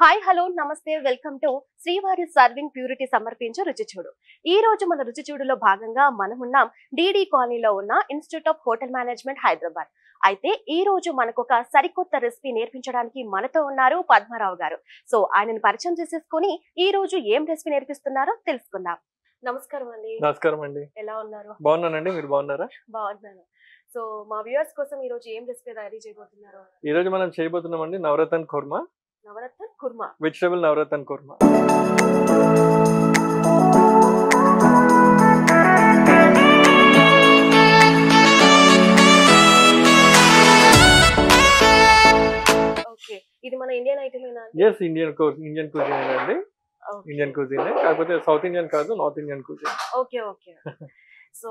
Hi hello నమస్తే welcome to శ్రీవారి serving purity సమర్పించే రుచి చూడు. ఈ రోజు మన రుచి చూడులో భాగంగా మనం ఉన్నాం డీడీ కాలనీలో ఉన్న institute of hotel management Hyderabad. అయితే ఈ రోజు మనకు ఒక సరికొత్త రెసిపీ నేర్పించడానికి మనతో ఉన్నారు పద్మారావు గారు. సో ఆయనను పరిచయం చేసేసుకొని ఈ రోజు ఏం రెసిపీ నేర్పిస్తున్నారో తెలుసుకుందాం. నమస్కారం అండి. నమస్కారం అండి. ఎలా ఉన్నారు? బాగున్నానండి, మీరు బాగున్నారా? బాగున్నాను. సో మా వ్యూవర్స్ కోసం ఈ రోజు ఏం రెసిపీ రెడీ చేయబోతున్నారు? ఈ రోజు మనం చేయబోతున్నామండి నవరత్న కుర్మా, నవరత్న కుర్మా. వెజిటబుల్ నవరత్న కుర్మా. ఓకే, ఇది మన ఇండియన్ ఐటమేనా? ఎస్, ఇండియన్ కుజిన్ అండి. ఇండియన్ కుజిన్, కాకపోతే సౌత్ ఇండియన్ కాదు, north Indian cuisine. Okay okay. So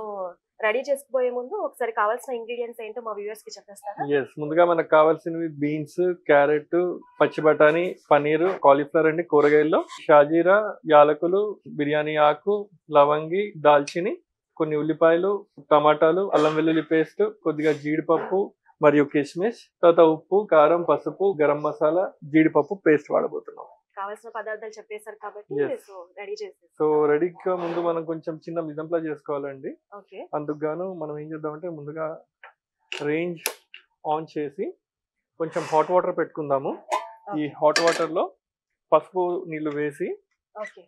ready చేసుకోబోయే ముందు ఒకసారి కావాల్సిన ఇంగ్రీడియంట్స్ ఏంటో మా వ్యూవర్స్ కి చెప్పేస్తారా? ఎస్, ముందుగా మనకు కావాల్సినవి బీన్స్, క్యారెట్, పచ్చి బఠానీ, పన్నీరు, కాలీఫ్లవర్ అండి, కూరగాయల్లో షాజీరా, యాలకులు, బిర్యానీ ఆకు, లవంగి, దాల్చిని, కొన్ని ఉల్లిపాయలు, టమాటాలు, అల్లం వెల్లుల్లి పేస్ట్, కొద్దిగా జీడిపప్పు మరియు కిస్మిస్, తర్వాత ఉప్పు, కారం, పసుపు, గరం మసాలా, జీడిపప్పు పేస్ట్ వాడబోతున్నాం. కావాల్సిన పదార్థాలు చెప్పేశారు కాబట్టి సో రెడీ చేసేసి. సో రెడీగా ముందు మనం కొంచెం చిన్న మిదంప్లా చేసుకోవాలండి. ఓకే, అందుకు గాను మనం ఏం చేద్దామంటే ముందుగా రేంజ్ ఆన్ చేసి కొంచెం హాట్ వాటర్ పెట్టుకుందాము. ఈ హాట్ వాటర్ లో పసుపు నీళ్లు వేసి ఓకే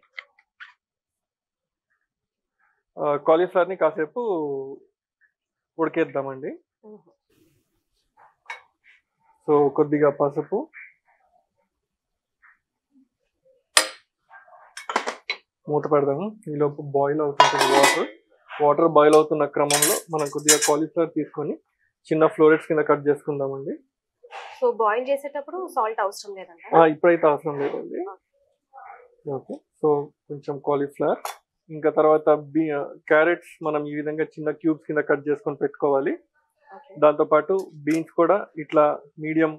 కాలీఫ్లవర్ ని కాసేపు ఉడికేద్దామండి. సో కొద్దిగా పసుపు, మూత పెడదాము. ఈలోపు బాయిల్ అవుతుంటుంది వాటర్ బాయిల్ అవుతున్న క్రమంలో మనం కొద్దిగా కాలీఫ్లవర్ తీసుకొని చిన్న ఫ్లోరెట్స్ కింద కట్ చేసుకుందామండి. సో బాయిల్ చేసేటప్పుడు సాల్ట్ అవసరం లేదండి? ఇప్పుడైతే అవసరం లేదండి. ఓకే, సో కొంచెం కాలీఫ్లవర్, ఇంకా తర్వాత క్యారెట్స్ మనం ఈ విధంగా చిన్న క్యూబ్స్ కింద కట్ చేసుకొని పెట్టుకోవాలి. దాంతోపాటు బీన్స్ కూడా ఇట్లా మీడియం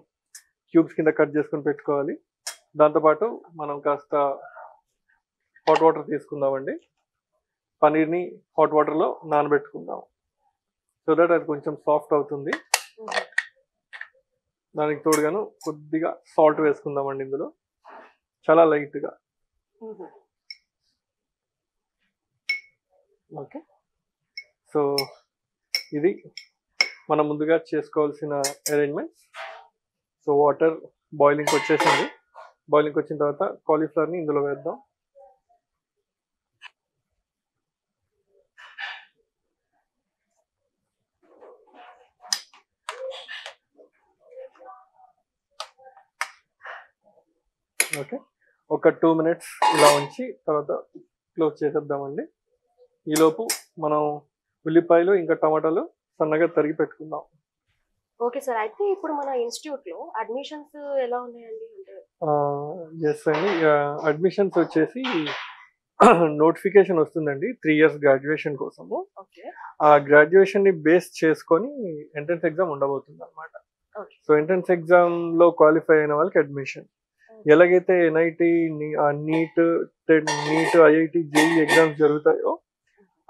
క్యూబ్స్ కింద కట్ చేసుకొని పెట్టుకోవాలి. దాంతోపాటు మనం కాస్త హాట్ వాటర్ తీసుకుందామండి. పన్నీర్ని హాట్ వాటర్లో నానబెట్టుకుందాం, సో దట్ అది కొంచెం సాఫ్ట్ అవుతుంది. దానికి తోడుగాను కొద్దిగా సాల్ట్ వేసుకుందామండి ఇందులో, చాలా లైట్గా. ఓకే, సో ఇది మనం ముందుగా చేసుకోవాల్సిన అరేంజ్మెంట్స్. సో వాటర్ బాయిలింగ్ వచ్చేసింది. బాయిలింగ్ వచ్చిన తర్వాత కాలీఫ్లవర్ని ఇందులో వేద్దాం. ఓకే, ఒక 2 minutes ఇలా ఉంచి తర్వాత క్లోజ్ చేసేద్దామండి. ఈలోపు మనం ఉల్లిపాయలు ఇంకా టమాటాలు సన్నగా తరిగి పెట్టుకుందాం. ఓకే సార్, అయితే ఇప్పుడు మన ఇన్స్టిట్యూట్ లో అడ్మిషన్స్ ఎలా ఉన్నాయండి? ఎస్ అండి, అడ్మిషన్స్ వచ్చేసి నోటిఫికేషన్ వస్తుందండి 3 years గ్రాడ్యుయేషన్ కోసము. ఆ గ్రాడ్యుయేషన్ ని బేస్ చేసుకొని ఎంట్రన్స్ ఎగ్జామ్ ఉండబోతుంది అనమాట. సో ఎంట్రన్స్ ఎగ్జామ్ లో క్వాలిఫై అయిన వాళ్ళకి అడ్మిషన్, ఎలాగైతే NIT, NEET, IIT, JEE exams జరుగుతాయో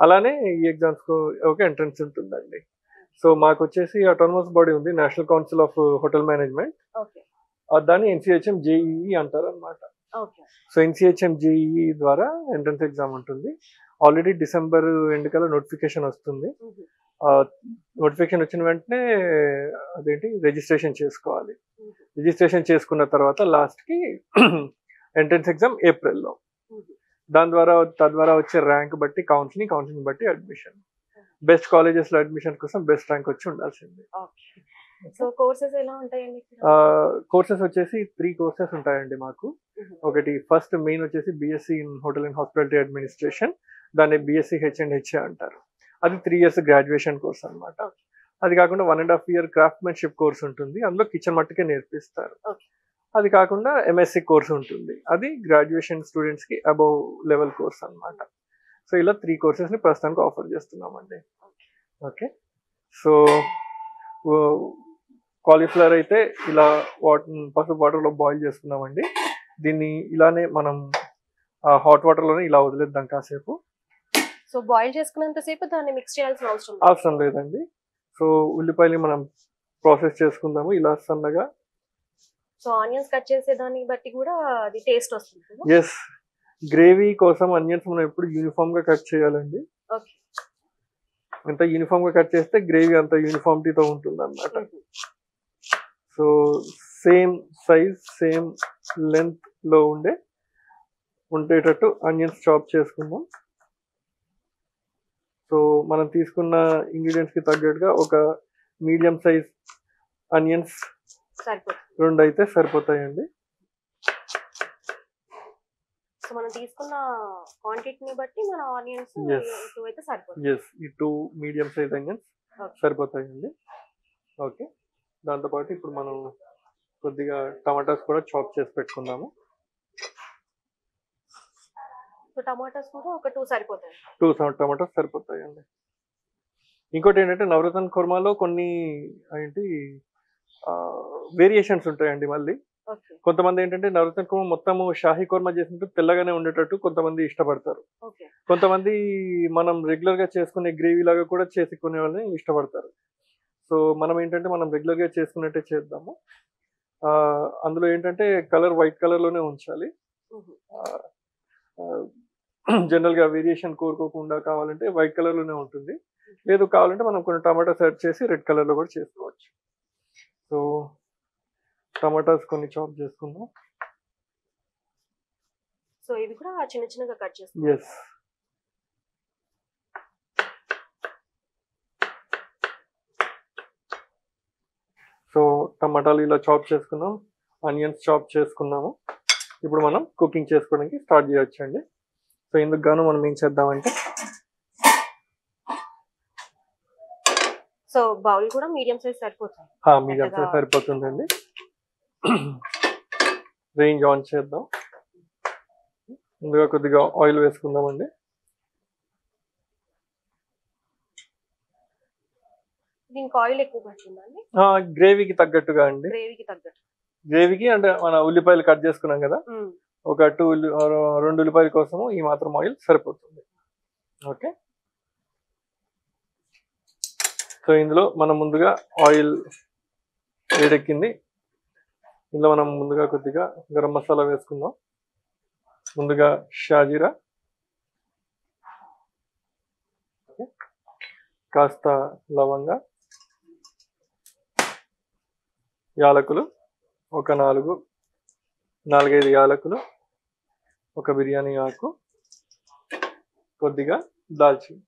అలానే ఈ ఎగ్జామ్స్ కు ఒక ఎంట్రన్స్ ఉంటుందండి. సో మాకు వచ్చేసి ఆటోనమస్ బాడీ ఉంది, national council of hotel management. దాన్ని ఎన్సిహెచ్ఎం జేఈఈ అంటారు అనమాట. సో ఎన్సిహెచ్ఎం జేఈఈ ద్వారా ఎంట్రన్స్ ఎగ్జామ్ ఉంటుంది. ఆల్రెడీ డిసెంబర్ ఎండ్ కల్లా నోటిఫికేషన్ వస్తుంది. నోటిఫికేషన్ వచ్చిన వెంటనే అదేంటి రిజిస్ట్రేషన్ చేసుకోవాలి. రిజిస్ట్రేషన్ చేసుకున్న తర్వాత లాస్ట్ కి ఎంట్రన్స్ ఎగ్జామ్ ఏప్రిల్లో. తద్వారా వచ్చే ర్యాంక్ బట్టి కౌన్సిలింగ్ బట్టి అడ్మిషన్. బెస్ట్ కాలేజెస్ లో అడ్మిషన్ కోసం బెస్ట్ ర్యాంక్ వచ్చి ఉండాల్సింది. సో కోర్సెస్ ఎలా ఉంటాయండి? కోర్సెస్ వచ్చేసి 3 courses ఉంటాయండి మాకు. ఒకటి ఫస్ట్ మెయిన్ వచ్చేసి BSc in hotel and hospitality administration, దాన్ని బిఎస్సి హెచ్ఎండ్హెచ్ఏ అంటారు. అది 3 years గ్రాడ్యుయేషన్ కోర్స్ అనమాట. అది కాకుండా 1.5 year క్రాఫ్ట్మెన్షిప్ కోర్స్ ఉంటుంది, అందులో కిచెన్ మట్టుకే నేర్పిస్తారు. అది కాకుండా ఎంఎస్సి కోర్స్ ఉంటుంది, అది గ్రాడ్యుయేషన్ స్టూడెంట్స్ కి అబౌవ్ లెవెల్ కోర్స్ అనమాట. సో ఇలా 3 courses ని ప్రస్తుతానికి ఆఫర్ చేస్తున్నామండి. ఓకే, సో కాలీఫ్లవర్ అయితే ఇలా పసుపు వాటర్లో బాయిల్ చేసుకున్నామండి. దీన్ని ఇలానే మనం హాట్ వాటర్లోనే ఇలా వదిలేద్దాం కాసేపు. సో బాయిల్ చేసుకున్నంతసేపు దాన్ని మిక్స్ చేయాల్సిన అవసరం లేదండి. సో ఉల్లిపాయలు మనం ప్రాసెస్ చేసుకుందాము. ఇలా సన్నగా సో ఆనియన్స్ కట్ చేసే దాన్ని బట్టి కూడా అది టేస్ట్ వస్తుంది. ఎస్, గ్రేవీ కోసం ఆనియన్స్ మనం ఎప్పుడు యూనిఫామ్ గా కట్ చేయాలండి. ఓకే. ఎంత యూనిఫామ్ గా కట్ చేస్తే గ్రేవీ అంత యూనిఫామిటీతో ఉంటుంది అన్నమాట. So same size same length లో ఉండేటట్టు ఆనియన్స్ చాప్ చేసుకుందాం. సో మనం తీసుకున్న ఇంగ్రీడియంట్స్ కి తగ్గట్టుగా ఒక మీడియం సైజ్ ఆనియన్స్ 2 అయితే సరిపోతాయండి. సో మనం తీసుకున్న క్వాంటిటీని బట్టి మన ఆనియన్స్ 2 అయితే సరిపోతాయి. ఎస్, ఈ 2 మీడియం సైజ్ ఆనియన్స్ సరిపోతాయండి. ఓకే, దాంతోపాటు ఇప్పుడు మనం కొద్దిగా టమాటాస్ కూడా చాప్ చేసి పెట్టుకుందాము. సో టమాటాస్ కూడా ఒక 2 సరిపోతాయి. 2 టమాటాస్ సరిపోతాయండి. ఇంకోటి ఏంటంటే నవరత్న కుర్మాలో కొన్ని ఏంటి వేరియేషన్స్ ఉంటాయండి. మళ్ళీ కొంతమంది ఏంటంటే నవరత్న కుర్మా మొత్తము షాహీ కుర్మా చేసినట్టు తెల్లగానే ఉండేటట్టు కొంతమంది ఇష్టపడతారు. కొంతమంది మనం రెగ్యులర్ గా చేసుకునే గ్రేవీ లాగా కూడా చేసుకునే వాళ్ళని ఇష్టపడతారు. సో మనం ఏంటంటే మనం రెగ్యులర్ గా చేసుకున్నట్టే చేద్దాము. అందులో ఏంటంటే కలర్ వైట్ కలర్ లోనే ఉంచాలి. జనరల్ గా వేరియేషన్ కోరుకోకుండా కావాలంటే వైట్ కలర్ లోనే ఉంటుంది. లేదు కావాలంటే మనం కొన్ని టమాటాస్ యాడ్ చేసి రెడ్ కలర్ లో కూడా చేసుకోవచ్చు. సో టమాటాస్ కొన్ని చాప్ చేసుకుందాం. సో ఇవి కూడా చిన్న చిన్నగా కట్ చేసుకుందాం. ఎస్, సో టమాటాలు ఇలా చాప్ చేసుకున్నాం, ఆనియన్స్ చాప్ చేసుకున్నాము. ఇప్పుడు మనం కుకింగ్ చేసుకోవడానికి స్టార్ట్ చేయొచ్చండి. సో ఇందుకు గాను మనం ఏం చేద్దామంటే సో బౌల్ కూడా మీడియం సైజ్ సరిపోతుంది. మీడియం సైజ్ సరిపోతుందండి. రేంజ్ ఆన్ చేద్దాం. ముందుగా కొద్దిగా ఆయిల్ వేసుకుందామండి. దీనికి ఆయిల్ ఎక్కువ పడుతుందండి? గ్రేవీకి తగ్గట్టుగా అండి. గ్రేవీకి అంటే మన ఉల్లిపాయలు కట్ చేసుకున్నాం కదా, ఒక 2 ఉల్లిపాయల కోసము ఈ మాత్రం ఆయిల్ సరిపోతుంది. ఓకే, సో ఇందులో మనం ముందుగా ఆయిల్ వేడెక్కింది. ఇందులో మనం ముందుగా కొద్దిగా గరం మసాలా వేసుకుందాం. ముందుగా షాజీరా, కాస్త లవంగ, యాలకులు ఒక 4-5 యాలకులు, ఒక బిర్యానీ ఆకు, కొద్దిగా దాల్చిని.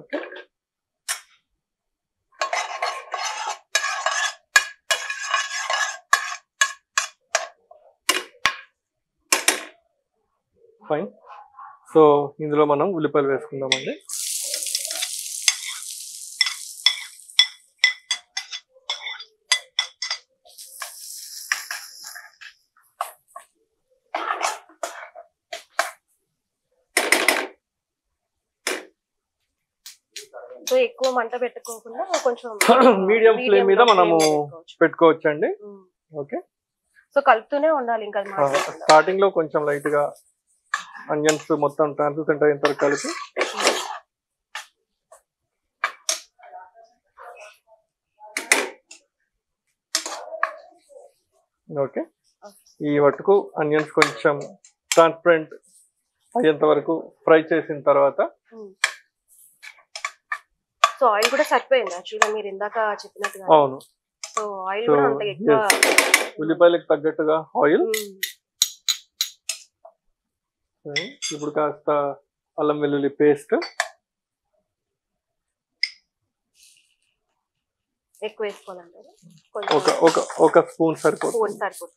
Okay, fine. సో ఇందులో మనం ఉల్లిపాయలు వేసుకుందామండి. సో ఎక్కువ మంట పెట్టుకోకుండా కొంచెం మీడియం ఫ్లేమ్ మీద మనము పెట్టుకోవచ్చండి. ఓకే, సో కలుపుతూనే ఉండాలి. ఇంకా స్టార్టింగ్ లో కొంచెం లైట్ గా ఆనియన్స్ మొత్తం ట్రాన్స్లూసెంట్ అయిన తర్వాత కలిపి ఓకే, ఈ వట్టుకు ఆనియన్స్ కొంచెం ట్రాన్స్పరెంట్ అయ్యేంత వరకు ఫ్రై చేసిన తర్వాత సో ఆయిల్ కూడా సరిపోయింది యాక్చువల్గా మీరు ఇందాక చెప్పినట్టుగా. అవును, సో ఆయిల్ కూడా అంత ఎక్కువ, ఉల్లిపాయలకు తగ్గట్టుగా ఆయిల్. ఇప్పుడు కాస్త అల్లం వెల్లుల్లి పేస్ట్ ఎక్కువ వేసుకోవాలంటారు? ఒక స్పూన్ సరిపోతుంది.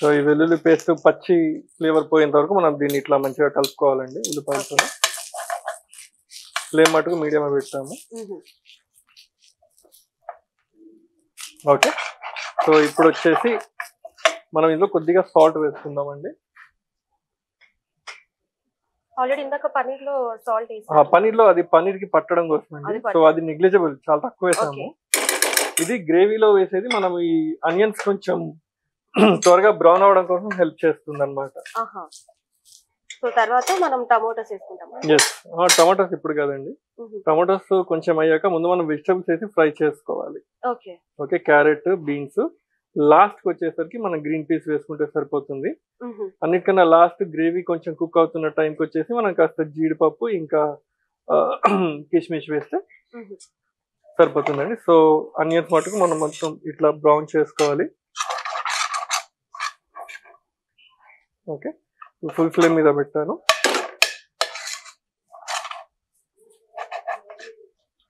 సో ఈ వెల్లుల్లి పేస్ట్ పచ్చి ఫ్లేవర్ పోయేంత వరకు మనం దీన్ని ఇట్లా మంచిగా కలుపుకోవాలండి. ఉల్లిపాయలతో ఫ్లేమ్ మటుకు మీడియం పెట్టాము. ఓకే, సో ఇప్పుడు వచ్చేసి మనం ఇందులో కొద్దిగా సాల్ట్ వేసుకుందామండి. ఆల్రెడీ ఇందాక పనీర్ లో సాల్ట్ పనీర్ లో అది పనీర్ కి పట్టడం కోసం అండి. సో అది నెగ్లిజిబుల్, చాలా తక్కువ వేసాము. ఇది గ్రేవీలో వేసేది మనం ఈ ఆనియన్స్ కొంచెం త్వరగా బ్రౌన్ అవడం కోసం హెల్ప్ చేస్తుంది అన్నమాట. సో సో తర్వాత మనం టమోటాస్ వేసుకుంటాం. ఎస్, టమాటాస్ ఇప్పుడు కదండి, టమాటాస్ కొంచెం అయ్యాక ముందు మనం వెజిటబుల్స్ వేసి ఫ్రై చేసుకోవాలి. Okay okay, carrot, beans, last కి వచ్చేసరికి మనం గ్రీన్ పీస్ వేసుకుంటే సరిపోతుంది. అన్నిటికన్నా లాస్ట్ గ్రేవీ కొంచెం కుక్ అవుతున్న టైంకి వచ్చేసి మనం కాస్త జీడిపప్పు ఇంకా కిస్మిస్ వేస్తే సరిపోతుందండి. సో అనియన్స్ మటుకు మనం మొత్తం ఇట్లా బ్రౌన్ చేసుకోవాలి. ఓకే, ఫుల్ ఫ్లేమ్ మీద పెట్టాను.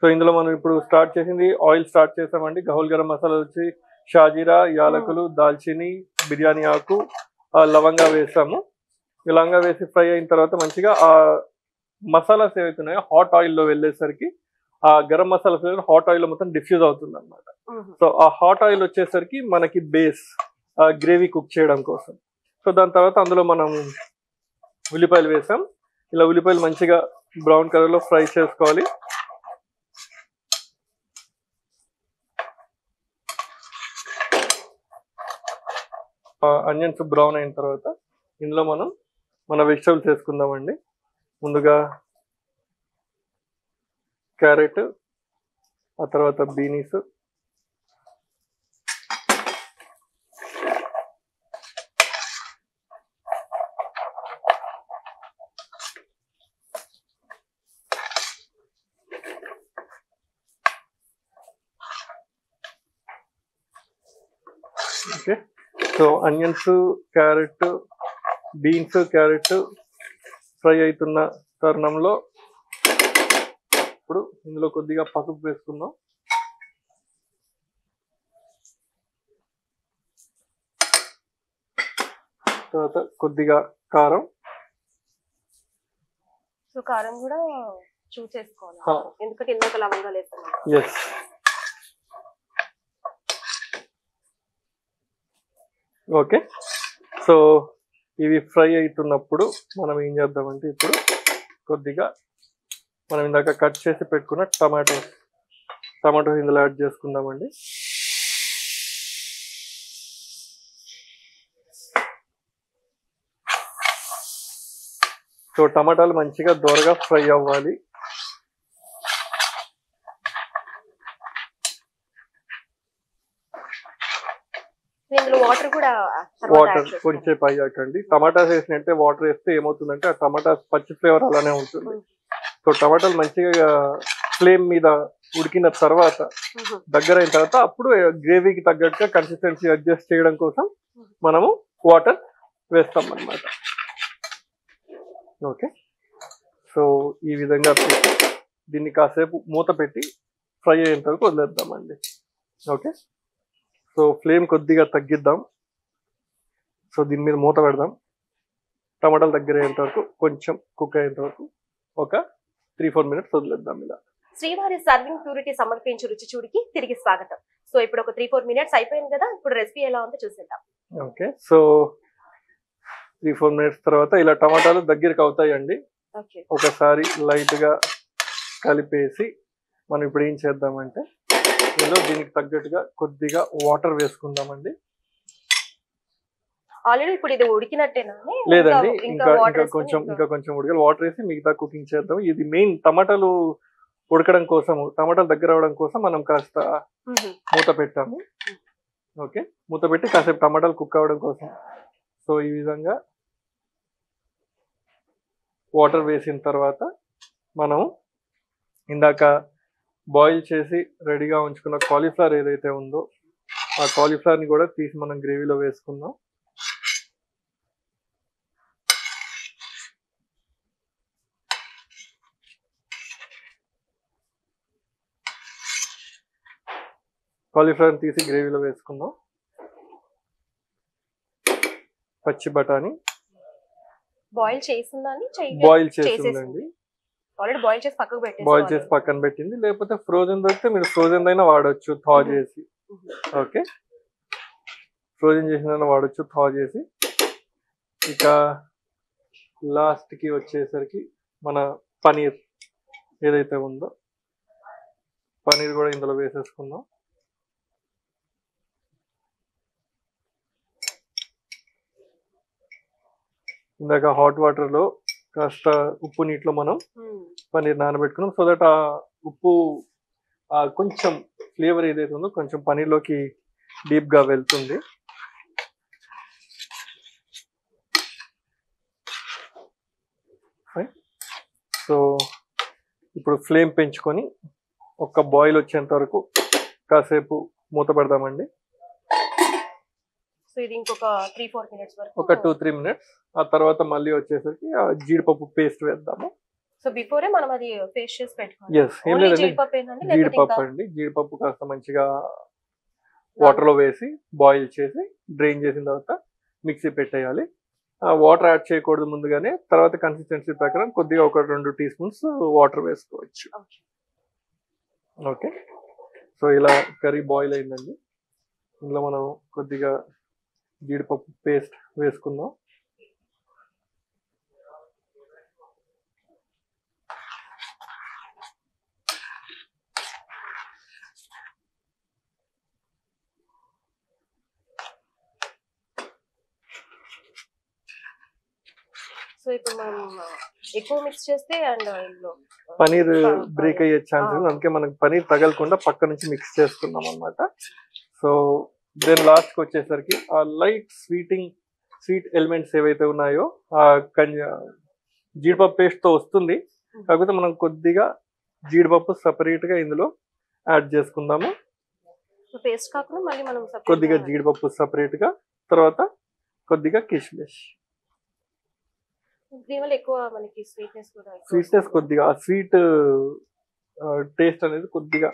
సో ఇందులో మనం ఇప్పుడు స్టార్ట్ చేసింది ఆయిల్ స్టార్ట్ చేసామండి. హోల్ గరం మసాలా వచ్చి షాజీరా, యాలకులు, దాల్చిని, బిర్యానీ ఆకు, లవంగా వేసాము. ఈ లవంగా వేసి ఫ్రై అయిన తర్వాత మంచిగా ఆ మసాలాస్ ఏవైతున్నాయో హాట్ ఆయిల్లో వెళ్ళేసరికి ఆ గరం మసాలాస్ హాట్ ఆయిల్ మొత్తం డిఫ్యూజ్ అవుతుంది అనమాట. సో ఆ హాట్ ఆయిల్ వచ్చేసరికి మనకి బేస్ గ్రేవీ కుక్ చేయడం కోసం. సో దాని తర్వాత అందులో మనం ఉల్లిపాయలు వేసాం. ఇలా ఉల్లిపాయలు మంచిగా బ్రౌన్ కలర్ లో ఫ్రై చేసుకోవాలి. ఆనియన్స్ బ్రౌన్ అయిన తర్వాత ఇందులో మనం మన వెజిటబుల్స్ వేసుకుందామండి. ముందుగా క్యారెట్, ఆ తర్వాత beans, okay. So onions, carrot, beans, carrot fry అవుతున్న తరుణంలో ఇప్పుడు ఇందులో కొద్దిగా పసుపు వేసుకుందాం. తర్వాత కొద్దిగా కారం. సో కారం కూడా చూసేసుకోవాలి, ఎందుకంటే ఇందాక లవంగాలు వేస్తున్నాం. Yes, okay. సో ఇవి ఫ్రై అవుతున్నప్పుడు మనం ఏం చేద్దామంటే ఇప్పుడు కొద్దిగా మనం ఇందాక కట్ చేసి పెట్టుకున్న టమాటోస్ ఇందులో యాడ్ చేసుకుందామండి. సో టమాటాలు మంచిగా దోరగా ఫ్రై అవ్వాలి. వాటర్ కూడా కొంచెం అయ్యాకండి. టమాటాస్ వేసినట్టే వాటర్ వేస్తే ఏమవుతుందంటే ఆ టమాటాస్ పచ్చి ఫ్లేవర్ అలానే ఉంటుంది. సో టమాటాలు మంచిగా ఫ్లేమ్ మీద ఉడికిన తర్వాత దగ్గర అయిన తర్వాత అప్పుడు గ్రేవీకి తగ్గట్టుగా కన్సిస్టెన్సీ అడ్జస్ట్ చేయడం కోసం మనము వాటర్ వేస్తాం అన్నమాట. ఓకే, సో ఈ విధంగా దీన్ని కాసేపు మూత పెట్టి ఫ్రై అయ్యేంత వరకు వదిలేద్దామండి. ఓకే, సో ఫ్లేమ్ కొద్దిగా తగ్గిద్దాం. సో దీని మీద మూత పెడదాం. టమాటాలు దగ్గర అయ్యేంత వరకు కొంచెం కుక్ అయ్యేంత వరకు ఒక 3-4 మినిట్స్ వదిలేద్దాం. ఇలా శ్రీవారి సర్వింగ్ ప్యూరిటీ సమర్పించు రుచి చూడికి తిరిగి స్వాగతం. సో ఇప్పుడు ఒక 3-4 మినిట్స్ అయిపోయింది కదా, ఇప్పుడు రెసిపీ ఎలా ఉందో చూసేద్దాం. ఓకే, సో 3-4 మినిట్స్ తర్వాత ఇలా టమాటాలు దగ్గరికి అవుతాయండి. ఒకసారి లైట్ గా కలిపేసి మనం ఇప్పుడు ఏం చేద్దామంటే ఇందులో దీనికి తగ్గట్టుగా కొద్దిగా వాటర్ వేసుకుందామండి. ఆల్రెడీ ఇప్పుడు ఇది ఉడికినట్టేనా? లేదండి, ఇంకా కొంచెం ఉడకాలి. వాటర్ వేసి మిగతా కుకింగ్ చేద్దాం. ఇది మెయిన్ టమాటాలు ఉడకడం కోసము, టమాటాలు దగ్గర అవడం కోసం మనం కాస్త మూత పెట్టాము. ఓకే, మూత పెట్టి కాసేపు టమాటాలు కుక్ అవ్వడం కోసం. సో ఈ విధంగా వాటర్ వేసిన తర్వాత మనం ఇందాక బాయిల్ చేసి రెడీగా ఉంచుకున్న కాలీఫ్లవర్ ఏదైతే ఉందో ఆ కాలీఫ్లవర్ ని కూడా తీసి మనం గ్రేవీలో వేసుకుందాం. కాలీఫ్లవర్ తీసి గ్రేవీలో వేసుకుందాం. పచ్చి బఠానీ బాయిల్ చేసిందండి, బాయిల్ చేసిందండి. ఆల్రెడీ బాయిల్ చేసి పక్కకు పెట్టేసి బాయిల్ చేసి పక్కన పెట్టింది. లేకపోతే ఫ్రోజన్ దొరికితే మీరు ఫ్రోజన్ అయినా వాడచ్చు, థా చేసి. ఓకే, ఫ్రోజన్ చేసిన వాడచ్చు, థా చేసి. ఇక లాస్ట్ కి వచ్చేసరికి మన పనీర్ ఏదైతే ఉందో పనీర్ కూడా ఇందులో వేసేసుకుందాం. ఇందాక హాట్ వాటర్ లో కాస్త ఉప్పు నీటిలో మనం పన్నీర్ నానబెట్టుకున్నాం. సో దట్ ఆ ఉప్పు కొంచెం ఫ్లేవర్ ఏదైతే ఉందో కొంచెం పన్నీర్లోకి డీప్గా వెళ్తుంది. సో ఇప్పుడు ఫ్లేమ్ పెంచుకొని ఒక బాయిల్ వచ్చేంత వరకు కాసేపు మూత పెడదామండి. సో ఇది ఇంకొక 3-4 మినిట్స్ వరకు, ఒక 2-3 మినిట్స్. ఆ తర్వాత మళ్ళీ వచ్చేసరికి ఆ జీడిపప్పు పేస్ట్ వేద్దాము. సో బిఫోరే మనం అది పేస్ట్ చేసి పెట్టుకోవాలి. ఎస్, ఏం లేదండి, జీడిపప్పు జీడిపప్పు అండి. జీడిపప్పు కాస్త మంచిగా వాటర్ లో వేసి బాయిల్ చేసి డ్రైన్ చేసిన తర్వాత మిక్సీ పెట్టేయాలి. వాటర్ యాడ్ చేయకూడదు ముందుగానే. తర్వాత కన్సిస్టెన్సీ ప్రకారం కొద్దిగా ఒక 2 టీ స్పూన్స్ వాటర్ వేసుకోవచ్చు. ఓకే, సో ఇలా కర్రీ బాయిల్ అయిందండి. ఇందులో మనం కొద్దిగా జీడిపప్పు పేస్ట్ వేసుకుందాం. సో ఇప్పుడు మనం ఎక్కువ మిక్స్ చేస్తే అండ్ పనీర్ బ్రేక్ అయ్యే ఛాన్సెస్, అందుకే మనకి పనీర్ తగలకుండా పక్క నుంచి మిక్స్ చేస్తున్నాం అన్నమాట. సో దెన్ లాస్ట్కి వచ్చేసరికి ఆ లైట్ స్వీట్ ఎలిమెంట్స్ ఏవైతే ఉన్నాయో ఆ జీడిపప్పు పేస్ట్తో వస్తుంది. కాకపోతే మనం కొద్దిగా జీడిపప్పు సపరేట్గా ఇందులో యాడ్ చేసుకుందాము. పేస్ట్ కాకుండా మళ్ళీ మనం కొద్దిగా జీడిపప్పు సపరేట్గా, తర్వాత కొద్దిగా కిస్మిస్. దీనివల్ల ఎక్కువ మనకి స్వీట్నెస్ కొద్దిగా ఆ స్వీట్ టేస్ట్ అనేది కొద్దిగా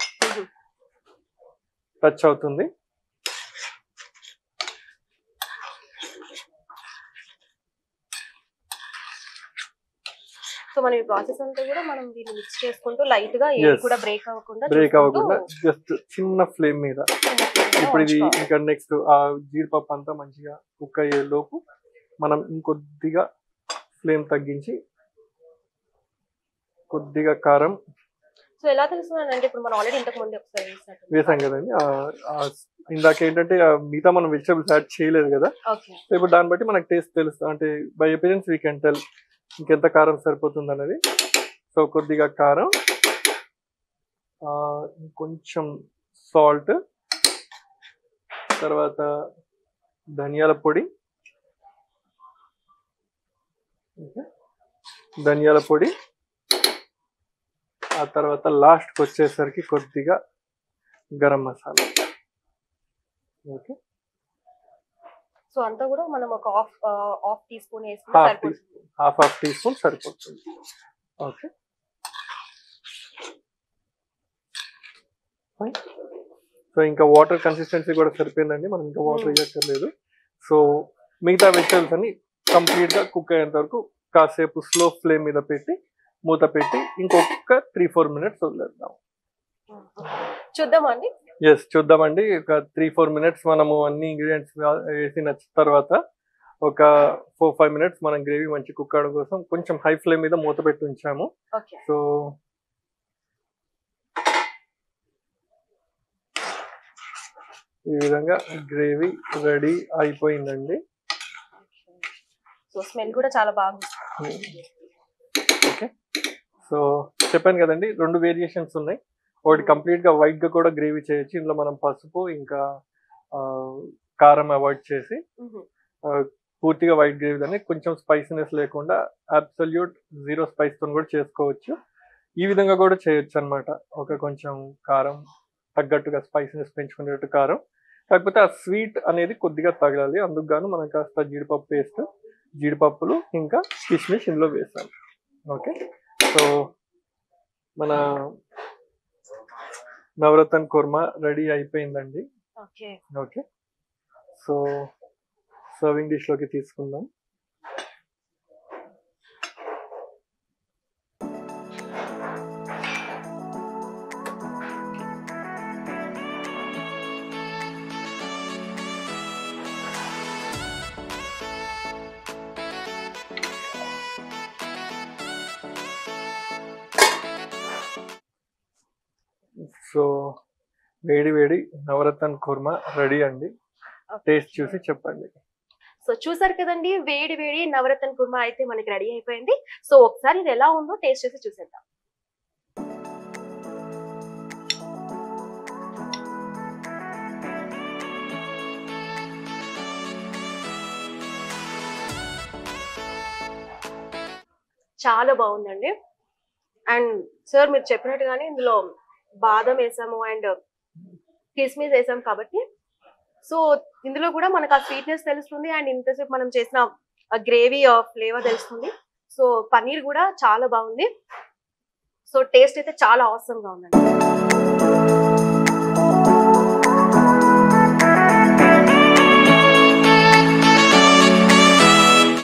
టచ్ అవుతుంది. సో మనం ఈ ప్రాసెస్ అంతా కూడా మనం దీన్ని మిక్స్ చేసుకుంటూ లైట్ గా కూడా బ్రేక్ అవ్వకుండా జస్ట్ చిన్న ఫ్లేమ్ మీద. ఇప్పుడు ఇది ఇంకా నెక్స్ట్ ఆ జీడిపప్పు అంతా మంచిగా కుక్ అయ్యే లోపు మనం ఇంకొద్దిగా ఫ్లేమ్ తగ్గించి కొద్దిగా కారం. సో ఎలా తెలుస్తుందంటే ఇప్పుడు మనం ఆల్రెడీ ఇంతకు ముందు ఒకసారి వేసాం కదండి. ఇందాక ఏంటంటే మిగతా మనం వెజిటబుల్స్ యాడ్ చేయలేదు కదా, ఇప్పుడు దాన్ని బట్టి మనకు టేస్ట్ తెలుస్తుంది. అంటే by appearance we can tell ఇంకెంత కారం సరిపోతుంది అనేది. సో కొద్దిగా కారం, కొంచెం సాల్ట్, తర్వాత ధనియాల పొడి, ఆ తర్వాత లాస్ట్కి వచ్చేసరికి కొద్దిగా గరం మసాలా. ఓకే, సో అంతా కూడా మనం ఒక half teaspoon half teaspoon సరిపోతుంది. ఓకే, సో ఇంకా వాటర్ కన్సిస్టెన్సీ కూడా సరిపోయిందండి, మనం ఇంకా వాటర్ ఇవ్వక్కర్లేదు. సో మిగతా వెజిటబుల్స్ అన్ని కంప్లీట్ గా కుక్ అయ్యేంత వరకు కాసేపు స్లో ఫ్లేమ్ మీద పెట్టి మూత పెట్టి ఇంకొక 3-4 మినిట్స్ వదిలేద్దాం. చూద్దామండి. ఎస్, చూద్దామండి. ఒక 3-4 మినిట్స్ మనము అన్ని ఇంగ్రీడియంట్స్ వేసి నచ్చిన తర్వాత ఒక 4-5 మినిట్స్ మనం గ్రేవీ మంచి కుక్ అవడం కోసం కొంచెం హై ఫ్లేమ్ మీద మూత పెట్టి ఉంచాము. సో ఈ విధంగా గ్రేవీ రెడీ అయిపోయిందండి. సో స్మెల్ కూడా చాలా బాగుంది. ఓకే, సో చెప్పాను కదండి 2 వేరియేషన్స్ ఉన్నాయి. ఒకటి కంప్లీట్ గా వైట్ గా కూడా గ్రేవీ చేయొచ్చు. ఇందులో మనం పసుపు ఇంకా కారం అవాయిడ్ చేసి పూర్తిగా వైట్ గ్రేవీ దాన్ని కొంచెం స్పైసీనెస్ లేకుండా అబ్సల్యూట్ 0 స్పైస్ తో కూడా చేసుకోవచ్చు. ఈ విధంగా కూడా చేయొచ్చు అన్నమాట. ఒక కొంచెం కారం తగ్గట్టుగా స్పైసీనెస్ పెంచుకునేట్టు కారం, కాకపోతే ఆ స్వీట్ అనేది కొద్దిగా తగలాలి. అందుకు గాను మనం కాస్త జీడిపప్పు పేస్ట్, జీడిపప్పులు ఇంకా కిస్మిస్ ఇందులో వేసాం. ఓకే, సో మన నవరత్న కుర్మా రెడీ అయిపోయిందండి. ఓకే, సో సర్వింగ్ డిష్ లోకి తీసుకుందాం. సో వేడి వేడి నవరత్న కుర్మా రెడీ అండి. టేస్ట్ చూసి చెప్పండి. సో సో చూసారు కదండి, వేడి వేడి నవరత్న కుర్మా అయితే మనకి రెడీ అయిపోయింది. సో ఒకసారి ఇది ఎలా ఉందో టేస్ట్ చేసి చూసేద్దాం. చాలా బాగుందండి. అండ్ సార్ మీరు చెప్పినట్టుగానే ఇందులో బాదం వేసాము అండ్ కిస్మిస్ వేసాం కాబట్టి సో ఇందులో కూడా మనకు ఆ స్వీట్నెస్ తెలుస్తుంది అండ్ ఇంతసేపు మనం చేసిన గ్రేవీ ఫ్లేవర్ తెలుస్తుంది. సో పన్నీర్ కూడా చాలా బాగుంది. సో టేస్ట్ అయితే చాలా ఆసమ్ గా ఉందండి.